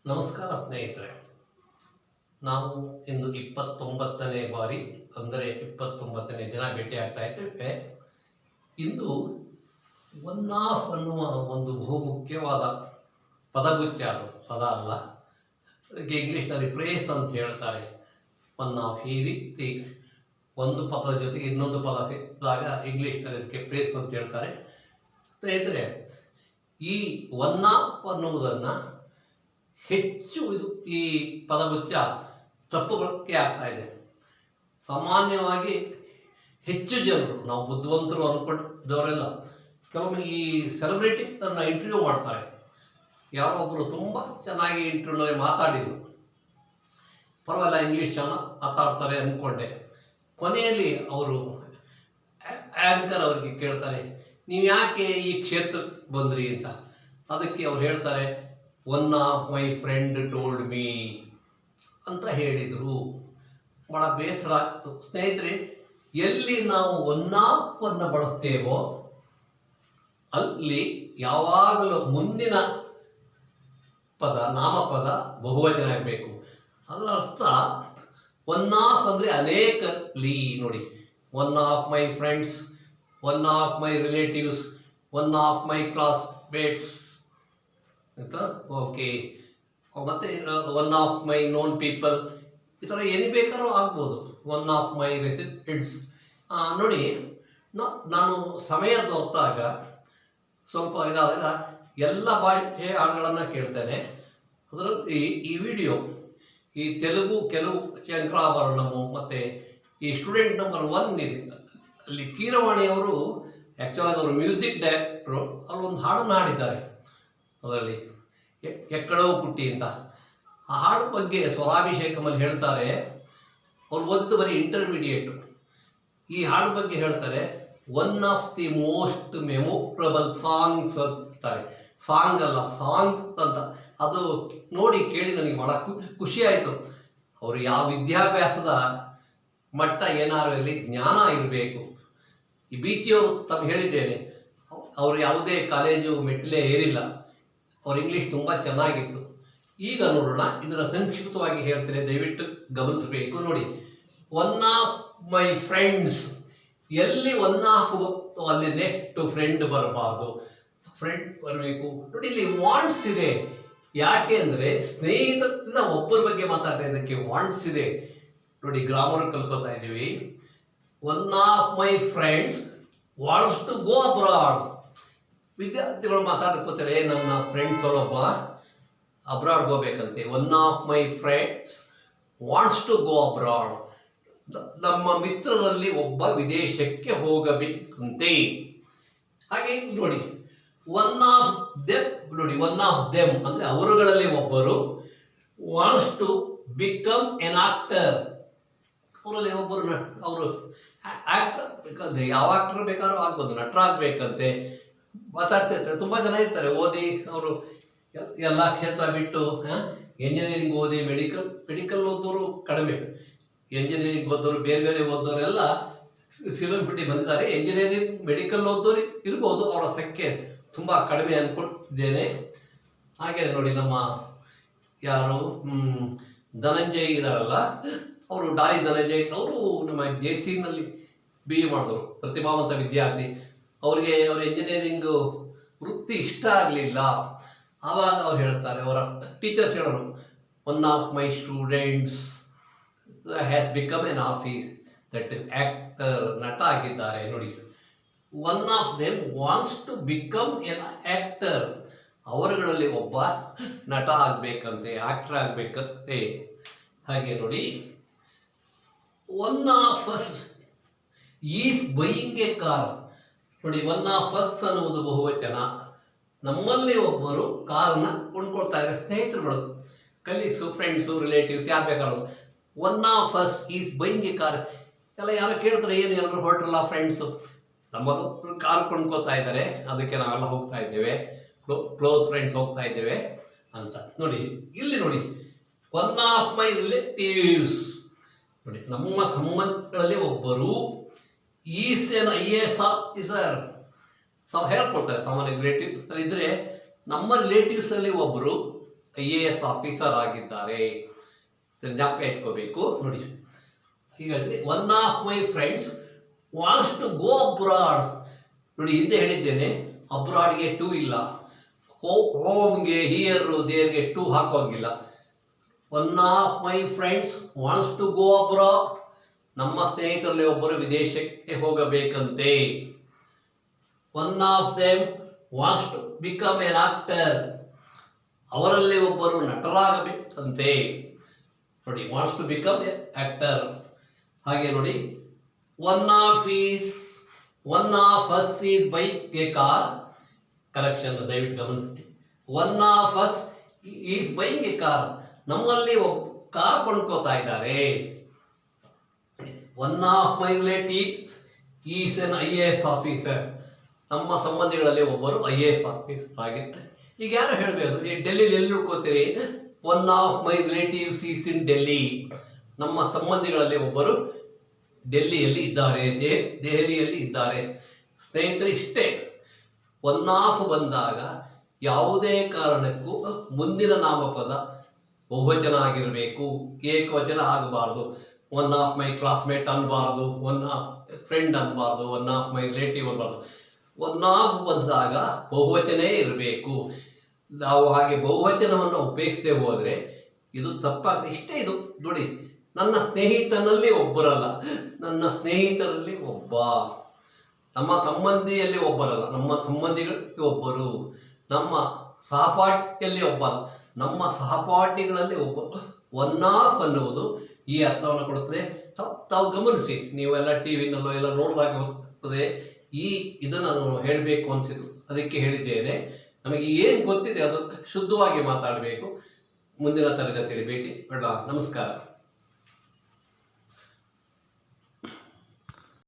ನಮಸ್ಕಾರ ಸ್ನೇಹಿತರೆ, ನಾವು ಇಂದು 29ನೇ ಬಾರಿ ಅಂದರೆ 29ನೇ ದಿನ ಭೇಟಿ ಆಗ್ತಾ ಇದ್ದೇವೆ. ಇಂದು ಒನ್ ಆಫ್ ಅನ್ನುವ ಒಂದು ಬಹುಮುಖ್ಯವಾದ ಪದಗುಚ್ಛ, ಅದು ಪದ ಅಲ್ಲ, ಅದಕ್ಕೆ ಇಂಗ್ಲೀಷ್ನಲ್ಲಿ ಪ್ರೇಸ್ ಅಂತ ಹೇಳ್ತಾರೆ. ಒನ್ ಆಫ್ ಈ ರೀತಿ ಒಂದು ಪದದ ಜೊತೆಗೆ ಇನ್ನೊಂದು ಪದ ಸಿಕ್ಕಿದಾಗ ಇಂಗ್ಲೀಷ್ನಲ್ಲಿ ಅದಕ್ಕೆ ಪ್ರೇಸ್ ಅಂತ ಹೇಳ್ತಾರೆ. ಸ್ನೇಹಿತರೆ, ಈ ಒನ್ ಆಫ್ ಅನ್ನುವುದನ್ನು ಹೆಚ್ಚು ಈ ಪದಗುಚ್ಛ ತಪ್ಪು ಬಳಕೆ ಆಗ್ತಾ ಇದೆ. ಸಾಮಾನ್ಯವಾಗಿ ಹೆಚ್ಚು ಜನರು, ನಾವು ಬುದ್ಧಿವಂತರು ಅಂದ್ಕೊಂಡಿದ್ದವರೆಲ್ಲ, ಕೆಲವೊಮ್ಮೆ ಈ ಸೆಲೆಬ್ರಿಟಿಯನ್ನು ಇಂಟರ್ವ್ಯೂ ಮಾಡ್ತಾರೆ. ಯಾರೋ ಒಬ್ಬರು ತುಂಬ ಚೆನ್ನಾಗಿ ಇಂಟರ್ವ್ಯೂನಲ್ಲಿ ಮಾತಾಡಿದರು, ಪರವಾಗಿಲ್ಲ ಇಂಗ್ಲೀಷ್ ಚೆನ್ನಾಗಿ ಮಾತಾಡ್ತಾರೆ ಅಂದ್ಕೊಂಡೆ. ಕೊನೆಯಲ್ಲಿ ಅವರು ಆ್ಯಂಕರ್ ಅವರಿಗೆ ಕೇಳ್ತಾರೆ, ನೀವು ಯಾಕೆ ಈ ಕ್ಷೇತ್ರಕ್ಕೆ ಬಂದ್ರಿ ಅಂತ. ಅದಕ್ಕೆ ಅವ್ರು ಹೇಳ್ತಾರೆ, one of my friend told me ಅಂತ ಹೇಳಿದರು. ಭಾಳ ಬೇಸರ ಆಗ್ತು. ಸ್ನೇಹಿತರೆ, ಎಲ್ಲಿ ನಾವು ಒನ್ ಆಫನ್ನು ಬಳಸ್ತೇವೋ ಅಲ್ಲಿ ಯಾವಾಗಲೂ ಮುಂದಿನ ಪದ, ನಾಮಪದ ಬಹುವಚನ ಆಗಬೇಕು. ಅದರ ಅರ್ಥ ಒನ್ ಆಫ್ ಅಂದರೆ ಅನೇಕಲ್ಲಿ. ನೋಡಿ, one of my friends, one of my relatives, one of my classmates ಆಯಿತಾ, ಓಕೆ. ಮತ್ತು one of my known people, ಈ ಥರ ಏನು ಬೇಕಾದ್ರೂ ಆಗ್ಬೋದು. One of my residents. ನೋಡಿ, ನಾನು ಸಮಯ ತೋರ್ತಾಗ ಸ್ವಲ್ಪ ಇದಾದಾಗ ಎಲ್ಲ ಭಾಷೆ ಹಾಡುಗಳನ್ನು ಕೇಳ್ತೇನೆ. ಅದರಲ್ಲಿ ಈ ವಿಡಿಯೋ, ಈ ತೆಲುಗು ಕೆಲವು ಶಂಕರಾಭರಣಮು ಮತ್ತು ಈ ಸ್ಟೂಡೆಂಟ್ ನಂಬರ್ 1 ಇದೆ, ಅಲ್ಲಿ ಕೀರವಾಣಿಯವರು ಆ್ಯಕ್ಚುಲಾಗಿ ಅವರು ಮ್ಯೂಸಿಕ್ ಡೈರೆಕ್ಟ್ರು, ಅಲ್ಲೊಂದು ಹಾಡನ್ನು ಹಾಡಿದ್ದಾರೆ. ಅದರಲ್ಲಿ ಎಕ್ಕಡೋ ಪುಟ್ಟಿ ಅಂತ ಆ ಹಾಡು ಬಗ್ಗೆ ಸ್ವರಾಭಿಷೇಕಮಲ್ಲಿ ಹೇಳ್ತಾರೆ. ಅವ್ರು ಓದಿದ್ದು ಬರೀ ಇಂಟರ್ಮೀಡಿಯೇಟು. ಈ ಹಾಡು ಬಗ್ಗೆ ಹೇಳ್ತಾರೆ, one of the most memorable songs ಅಂತಾರೆ. ಸಾಂಗ್ ಅಲ್ಲ, ಸಾಂಗ್ಸ್ ಅಂತ. ಅದು ನೋಡಿ ಕೇಳಿ ನನಗೆ ಭಾಳ ಖುಷಿ ಆಯಿತು. ಅವರು ಯಾವ ವಿದ್ಯಾಭ್ಯಾಸದ ಮಟ್ಟ ಏನಾರು ಇಲ್ಲಿ ಜ್ಞಾನ ಇರಬೇಕು. ಈ ಬೀಚಿಯವರು ತಮಗೆ ಹೇಳಿದ್ದೇನೆ, ಅವರು ಯಾವುದೇ ಕಾಲೇಜು ಮೆಟ್ಟಿಲೇ ಏರಿಲ್ಲ. ಅವ್ರ ಇಂಗ್ಲೀಷ್ ತುಂಬ ಚೆನ್ನಾಗಿತ್ತು. ಈಗ ನೋಡೋಣ, ಇದನ್ನು ಸಂಕ್ಷಿಪ್ತವಾಗಿ ಹೇಳ್ತೇನೆ, ದಯವಿಟ್ಟು ಗಮನಿಸಬೇಕು. ನೋಡಿ, ಒನ್ ಆಫ್ ಮೈ ಫ್ರೆಂಡ್ಸ್, ಎಲ್ಲಿ ಒನ್ ಆಫ್ ಅಲ್ಲಿ ನೆಕ್ಸ್ಟ್ ಫ್ರೆಂಡ್ ಬರಬಾರ್ದು, ಫ್ರೆಂಡ್ ಬರಬೇಕು. ನೋಡಿ, ಇಲ್ಲಿ ವಾಂಟ್ಸ್ ಇದೆ. ಯಾಕೆ ಅಂದರೆ ಸ್ನೇಹಿತರ ಒಬ್ಬರ ಬಗ್ಗೆ ಮಾತಾಡ್ತಾ ಇದಕ್ಕೆ ವಾಂಟ್ಸ್ ಇದೆ. ನೋಡಿ, ಗ್ರಾಮರ್ ಕಲ್ಕೋತಾ ಇದ್ದೀವಿ. One of my friends wants to go abroad. ವಿದ್ಯಾರ್ಥಿಗಳು ಮಾತಾಡ್ಕೋತಾರೆ, ನನ್ನ ಫ್ರೆಂಡ್ಸ್ ಅವರೊಬ್ಬ ಅಬ್ರಾಡ್ಗೆ ಹೋಗ್ಬೇಕಂತೆ. One of my friends wants to go abroad. ನಮ್ಮ ಮಿತ್ರರಲ್ಲಿ ಒಬ್ಬ ವಿದೇಶಕ್ಕೆ ಹೋಗಬೇಕಂತೆ. ಹಾಗೆ ನೋಡಿ, ಒನ್ ಆಫ್ ದೆಮ್, ನೋಡಿ, ಒನ್ ಆಫ್ ದೆಮ್ ಅಂದರೆ ಅವರುಗಳಲ್ಲಿ ಒಬ್ಬರು wants to become an actor. ಅವರಲ್ಲಿ ಒಬ್ಬರು ಅವರು ಆ್ಯಕ್ಟರ್ ಬೇಕಂತೆ. ಯಾವ ಆಕ್ಟರ್ ಬೇಕಾದ್ರೂ ಆಗ್ಬೋದು, ನಟರಾಗಬೇಕಂತೆ. ಮಾತಾಡ್ತಿರ್ತಾರೆ. ತುಂಬ ಜನ ಇರ್ತಾರೆ, ಓದಿ ಅವರು ಎಲ್ಲ ಕ್ಷೇತ್ರ ಬಿಟ್ಟು ಎಂಜಿನಿಯರಿಂಗ್ ಓದಿ ಮೆಡಿಕಲ್ ಓದೋರು ಕಡಿಮೆ, ಎಂಜಿನಿಯರಿಂಗ್ ಓದೋರು ಬೇರೆ ಬೇರೆ ಓದೋರೆಲ್ಲ ಫಿಲಮ್ ಫೀಲ್ಡಿಗೆ ಬಂದಿದ್ದಾರೆ. ಎಂಜಿನಿಯರಿಂಗ್ ಮೆಡಿಕಲ್ ಓದೋರು ಇರ್ಬೋದು, ಅವರ ಸಂಖ್ಯೆ ತುಂಬ ಕಡಿಮೆ ಅಂದ್ಕೊಂಡಿದ್ದೇನೆ. ಹಾಗೆಯೇ ನೋಡಿ, ನಮ್ಮ ಯಾರು ಧನಂಜಯ್ ಇದ್ದಾರಲ್ಲ, ಅವರು ಡಾಲಿ ಧನಂಜಯ್ ಅವರು ನಮ್ಮ JC-ನಲ್ಲಿ BE ಮಾಡಿದವರು, ಪ್ರತಿಭಾವಂತ ವಿದ್ಯಾರ್ಥಿ. ಅವ್ರಿಗೆ ಅವ್ರ ಎಂಜಿನಿಯರಿಂಗು ವೃತ್ತಿ ಇಷ್ಟ ಆಗಲಿಲ್ಲ. ಆವಾಗ ಅವ್ರು ಹೇಳ್ತಾರೆ, ಅವರ ಟೀಚರ್ಸ್ ಹೇಳೋರು, one of my students has become an office that actor, ನಟ ಆಗಿದ್ದಾರೆ. ನೋಡಿ, one of them wants to become an actor. ಅವರುಗಳಲ್ಲಿ ಒಬ್ಬ ನಟ ಆಗಬೇಕಂತೆ, ಆ್ಯಕ್ಟರ್ ಆಗಬೇಕಂತೆ. ಹಾಗೆ ನೋಡಿ, one of us is buying a car. ನೋಡಿ, ಒನ್ ಆಫ್ ಅಸ್ ಅನ್ನುವುದು ಬಹುವಚನ. ನಮ್ಮಲ್ಲಿ ಒಬ್ಬರು ಕಾರನ್ನ ಕೊಂಡ್ಕೊಳ್ತಾ ಇದ್ದಾರೆ. ಸ್ನೇಹಿತರುಗಳು, ಕಲೀಗ್ಸು, ಫ್ರೆಂಡ್ಸು, ರಿಲೇಟಿವ್ಸ್, ಯಾರು ಬೇಕಾದ್ರು. One of us is buying a car. ಎಲ್ಲ ಯಾರೋ ಕೇಳ್ತಾರೆ, ಏನು ಎಲ್ಲರೂ ಹೊರಟ್ರಲ್ಲ ಫ್ರೆಂಡ್ಸು, ನಮ್ಮದು ಕಾರ್ ಕೊಂಡ್ಕೋತಾ ಇದ್ದಾರೆ, ಅದಕ್ಕೆ ನಾವೆಲ್ಲ ಹೋಗ್ತಾ ಇದ್ದೇವೆ, ಕ್ಲೋಸ್ ಫ್ರೆಂಡ್ಸ್ ಹೋಗ್ತಾ ಇದ್ದೇವೆ ಅಂತ. ನೋಡಿ, ಇಲ್ಲಿ ನೋಡಿ, ಒನ್ ಆಫ್ ಮೈ ರಿಲೇಟಿವ್ಸ್. ನೋಡಿ, ನಮ್ಮ ಸಂಬಂಧಗಳಲ್ಲಿ ಒಬ್ಬರು ಈಸ್ ಎನ್ IAS ಆಫೀಸರ್. ಹೇಳ್ಕೊಡ್ತಾರೆ ಸಾಮಾನ್ಯ ರಿಲೇಟಿವ್ ಇದ್ದರೆ. ನಮ್ಮ ರಿಲೇಟಿವ್ಸಲ್ಲಿ ಒಬ್ಬರು IAS ಆಫೀಸರ್ ಆಗಿದ್ದಾರೆ. ಜ್ಞಾಪಕ ಇಟ್ಕೋಬೇಕು. ನೋಡಿ ಹೀಗಾದ್ರೆ one of my friends wants to go abroad. ನೋಡಿ ಹಿಂದೆ ಹೇಳಿದ್ದೇನೆ, ಅಬ್ರಾಡ್ಗೆ ಟು ಇಲ್ಲ, ಹೋಮ್ಗೆ ಹಿಯರ್ ದೇರ್ಗೆ ಟು ಹಾಕೋಂಗಿಲ್ಲ. One of my friends wants to go abroad. ನಮ್ಮ ಸ್ನೇಹಿತರಲ್ಲಿ ಒಬ್ಬರು ವಿದೇಶಕ್ಕೆ ಹೋಗಬೇಕಂತೆ. One of them wants to become an actor. ಅವರಲ್ಲಿ ಒಬ್ಬರು ನಟರಾಗಬೇಕಂತೆ. ನೋಡಿ wants to become a actor. ಹಾಗೆ ನೋಡಿ one of us is bike a car. Correction ದಯವಿಟ್ಟು ಗಮನಿಸಿ. One of us is bike a car. ನಮ್ಮಲ್ಲಿ ಒಬ್ಬ ಕಾರ್ ಕೊಂಡ್ಕೋತಾ ಇದ್ದಾರೆ. One of my relatives is N IAS officer. ನಮ್ಮ ಸಂಬಂಧಿಗಳಲ್ಲಿ ಒಬ್ಬರು IAS ಆಫೀಸರ್ ಆಗಿದ್ದಾರೆ. ಈಗ ಯಾರು ಹೇಳಬೇಕು, ಈ ಡೆಲ್ಲಿಲಿ ಎಲ್ಲಿ ಉಳ್ಕೋತೀರಿ? One of my relatives is in Delhi. ನಮ್ಮ ಸಂಬಂಧಿಗಳಲ್ಲಿ ಒಬ್ಬರು ಡೆಲ್ಲಿಯಲ್ಲಿ ಇದ್ದಾರೆ, ದೆಹಲಿಯಲ್ಲಿ ಇದ್ದಾರೆ. ಸ್ನೇಹಿತರೆ ಇಷ್ಟೇ. ಒನ್ ಆಫ್ ಬಂದಾಗ ಯಾವುದೇ ಕಾರಣಕ್ಕೂ ಮುಂದಿನ ನಾಮಪದ ಬಹುವಚನ ಆಗಿರಬೇಕು, ಏಕವಚನ ಆಗಬಾರ್ದು. ಒನ್ ಆಫ್ ಮೈ ಕ್ಲಾಸ್ಮೇಟ್ ಅನ್ನಬಾರ್ದು, ಒನ್ ಆಫ್ ಫ್ರೆಂಡ್ ಅನ್ನಬಾರ್ದು, ಒನ್ ಆಫ್ ಮೈ ರಿಲೇಟಿವ್ ಅನ್ನಬಾರ್ದು. ಒನ್ ಆಫ್ ಬಂದಾಗ ಬಹುವಚನೇ ಇರಬೇಕು. ನಾವು ಹಾಗೆ ಬಹುವಚನವನ್ನು ಉಪಯೋಗಿಸದೆ ಹೋದರೆ ಇದು ತಪ್ಪಾಗ್ತದೆ. ಇಷ್ಟೇ ಇದು. ನೋಡಿ, ನನ್ನ ಸ್ನೇಹಿತನಲ್ಲಿ ಒಬ್ಬರಲ್ಲ, ನನ್ನ ಸ್ನೇಹಿತರಲ್ಲಿ ಒಬ್ಬ. ನಮ್ಮ ಸಂಬಂಧಿಯಲ್ಲಿ ಒಬ್ಬರಲ್ಲ, ನಮ್ಮ ಸಂಬಂಧಿಗಳಲ್ಲಿ ಒಬ್ಬರು. ನಮ್ಮ ಸಹಪಾಠಿಯಲ್ಲಿ ಒಬ್ಬರಲ್ಲ, ನಮ್ಮ ಸಹಪಾಠಿಗಳಲ್ಲಿ ಒಬ್ಬ. ಒನ್ ಆಫ್ ಅನ್ನುವುದು ಈ ಅರ್ಥವನ್ನು ಕೊಡುತ್ತದೆ. ತಾವು ಗಮನಿಸಿ, ನೀವೆಲ್ಲ TVನಲ್ಲೋ ಎಲ್ಲ ನೋಡಿದಾಗ ಹೋಗ್ತದೆ. ಇದನ್ನು ನಾನು ಹೇಳಬೇಕು ಅನಿಸಿತು, ಅದಕ್ಕೆ ಹೇಳಿದ್ದೇನೆ. ನಮಗೆ ಏನು ಗೊತ್ತಿದೆ ಅದು ಶುದ್ಧವಾಗಿ ಮಾತಾಡಬೇಕು. ಮುಂದಿನ ತರಗತಿಯಲ್ಲಿ ಭೇಟಿ. ನಮಸ್ಕಾರ.